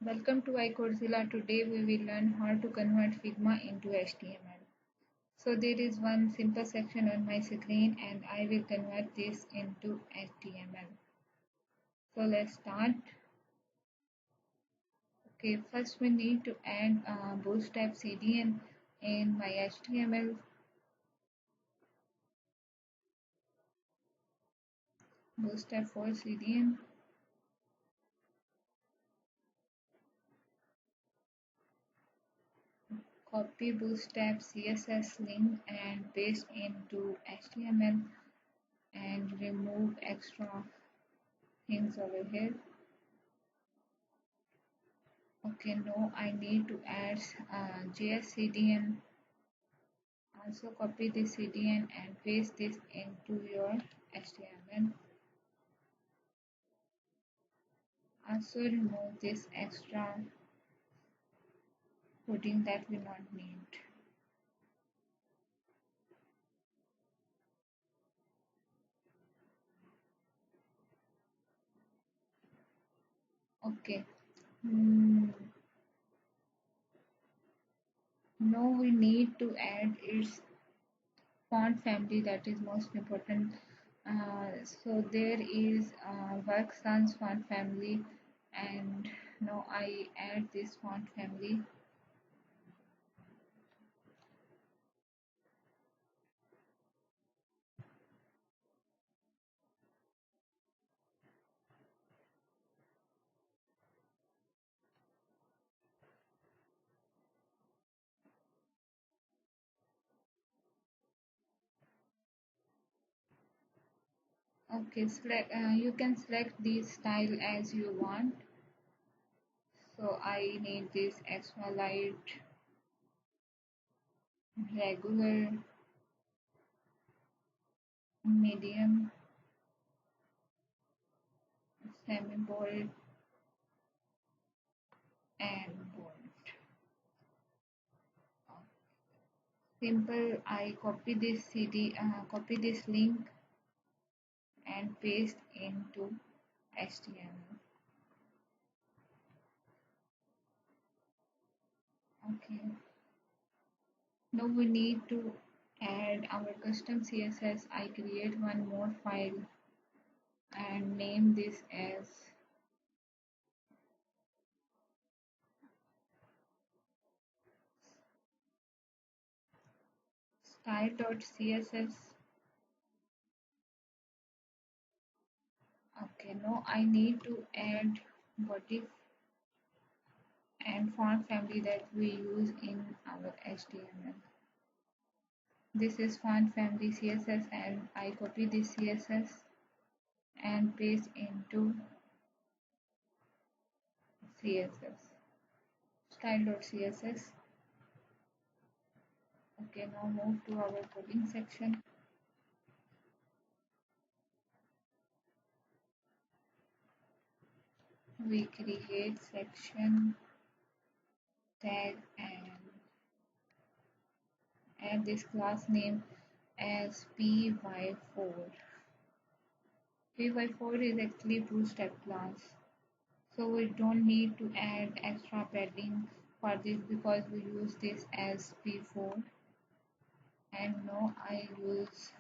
Welcome to iCourezilla. Today we will learn how to convert Figma into HTML. So there is one simple section on my screen and I will convert this into HTML. So let's start. Okay, first we need to add bootstrap CDN in my HTML. Bootstrap for CDN. Copy bootstrap CSS link and paste into HTML and remove extra things over here. Okay, now I need to add JS CDN. Also copy this CDN and paste this into your HTML. Also remove this extra coding that we not need. Okay. Now we need to add its font family, that is most important. So there is work sans font family, and now I add this font family. Okay, you can select this style as you want. So I need this extra light, regular, medium, semi bold, and bold. Simple. I copy this link and paste into HTML. Okay. Now we need to add our custom CSS. I create one more file and name this as style.css. Okay, now I need to add body and font family that we use in our HTML. This is font family CSS and I copy this CSS and paste into CSS, style.css. Okay, now move to our coding section. We create section tag and add this class name as py4. py4 is actually bootstrap class, so we don't need to add extra padding for this because we use this as p4. And now I use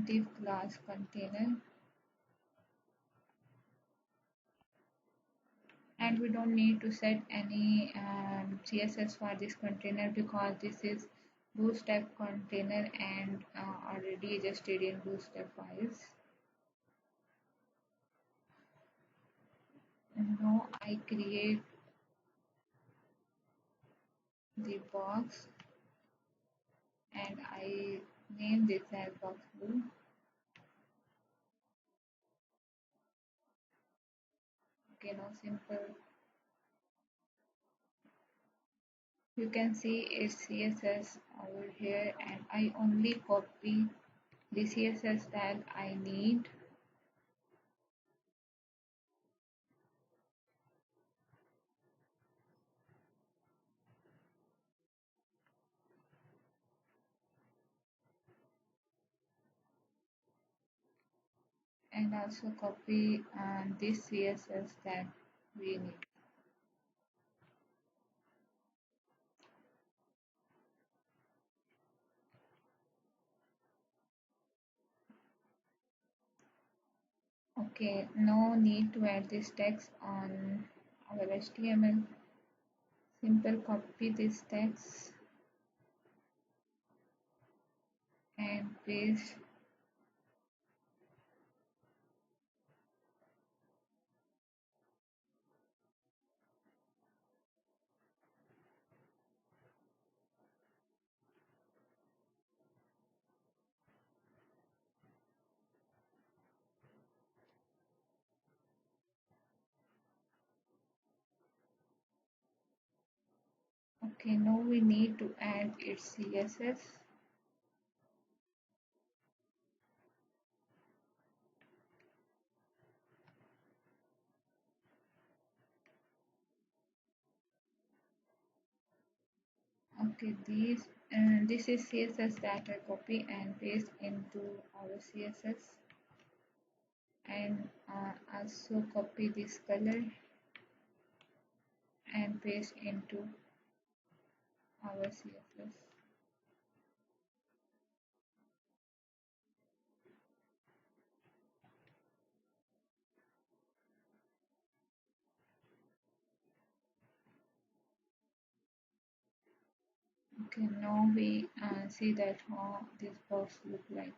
div class container, and we don't need to set any CSS for this container because this is bootstrap container and already adjusted in bootstrap files. And now I create the box and I name this as box blue. Okay, now simple. You can see its CSS over here and I only copy the CSS that I need. And also copy this CSS tag. we need. Okay, no need to add this text on our HTML. Simple copy this text and paste. Okay, now we need to add its CSS. Okay, this is CSS that I copy and paste into our CSS, and also copy this color and paste into our CSS. Okay, now we see that how this box look like.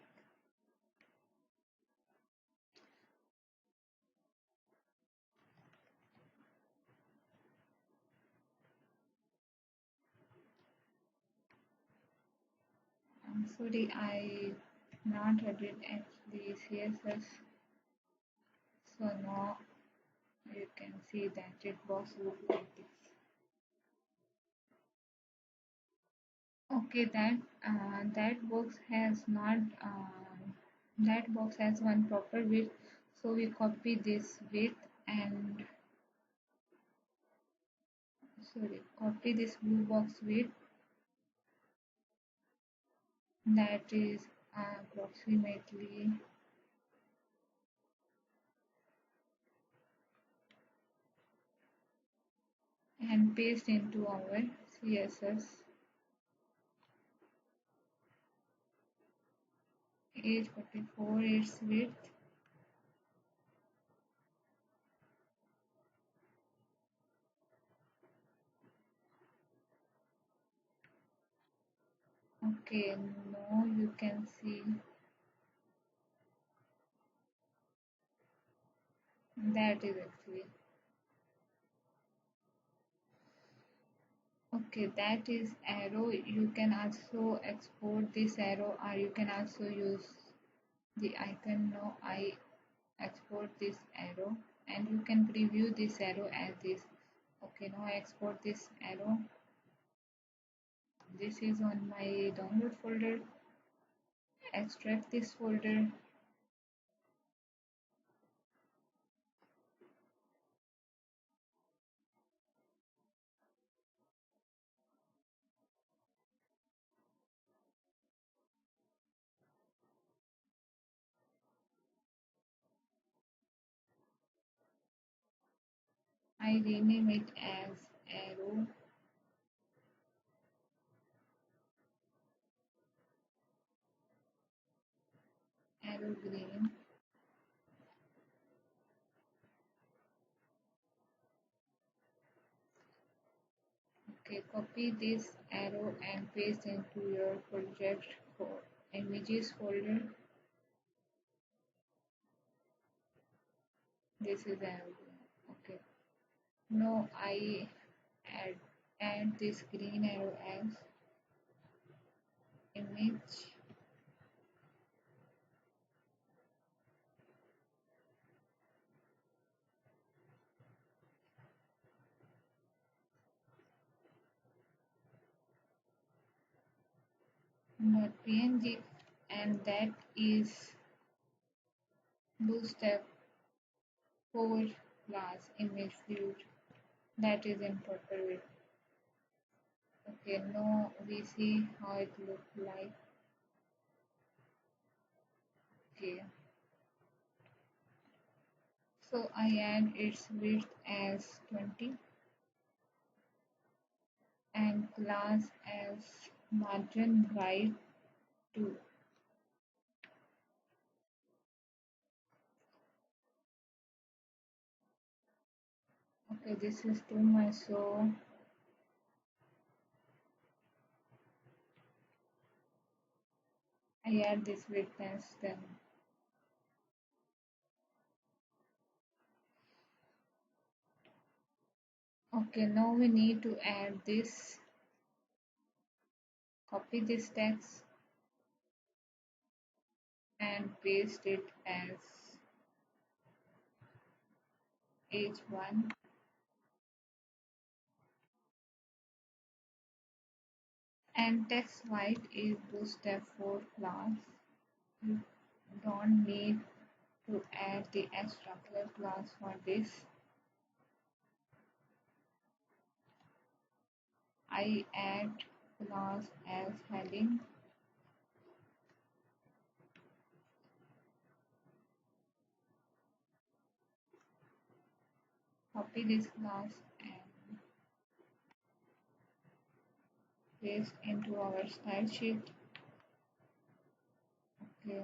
I'm sorry, I not added actually CSS, so now you can see that it box look like this. Okay, that box has not that box has one proper width, so we copy this width and copy this blue box width that is approximately and paste into our CSS. Age 44 its width. Okay, now you can see that is actually okay. That is arrow. You can also export this arrow, or you can also use the icon. Now I export this arrow, and you can preview this arrow as this. Okay, now I export this arrow. This is on my download folder. Extract this folder. I rename it as arrow green. Okay, copy this arrow and paste into your project for images folder. This is arrow green. Okay. Now I add this green arrow as image. .png, and that is bootstrap 4 class image fluid that is in proper width. Okay, now we see how it looks like. Okay, So I add its width as 20 and class as margin right to. Okay, this is too much, so I add this width as 10. Okay, now we need to add this, copy this text and paste it as h1 and text white is bootstrap4 class. You don't need to add the extra color class for this. I add class as heading. Copy this class and paste into our style sheet. Okay.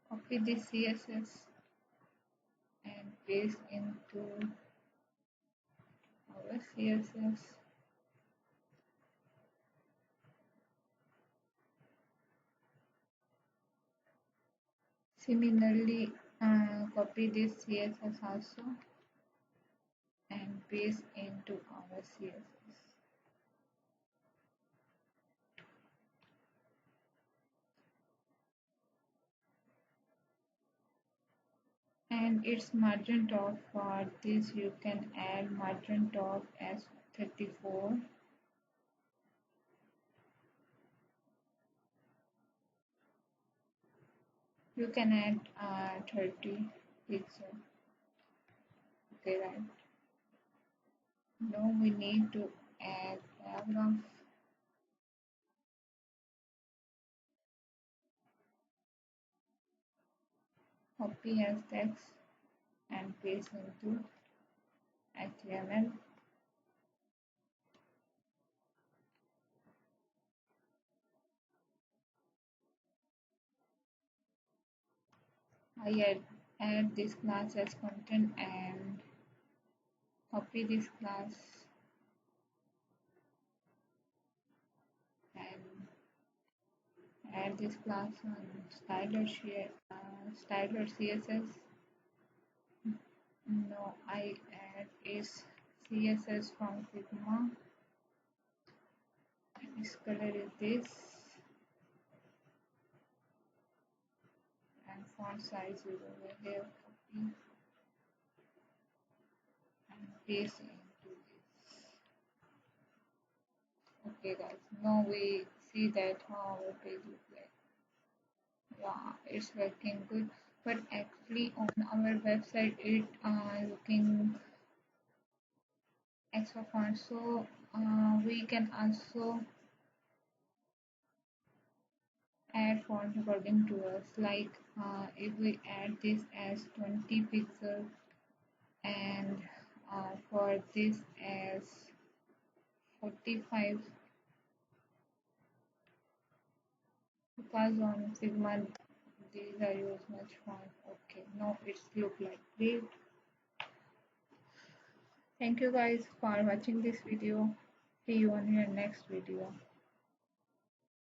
Copy this CSS and paste into our CSS. Similarly, copy this CSS also and paste into our CSS. And its margin top for this you can add margin top as 34. You can add 30 pixel. Okay, right. Now we need to add paragraph. Copy as text and paste into HTML. I add this class as content and copy this class and add this class on styler CSS. No, I add is CSS from Figma. This color is this and font size is over here. Copy and paste into this. Okay guys, now we see that how our page looks like. Yeah, it's working good, but actually on our website it looking extra font, so we can also add font according to us, like if we add this as 20 pixels and for this as 45, because on Figma these are used much font. Okay, now it's look like great. Thank you guys for watching this video. See you on your next video.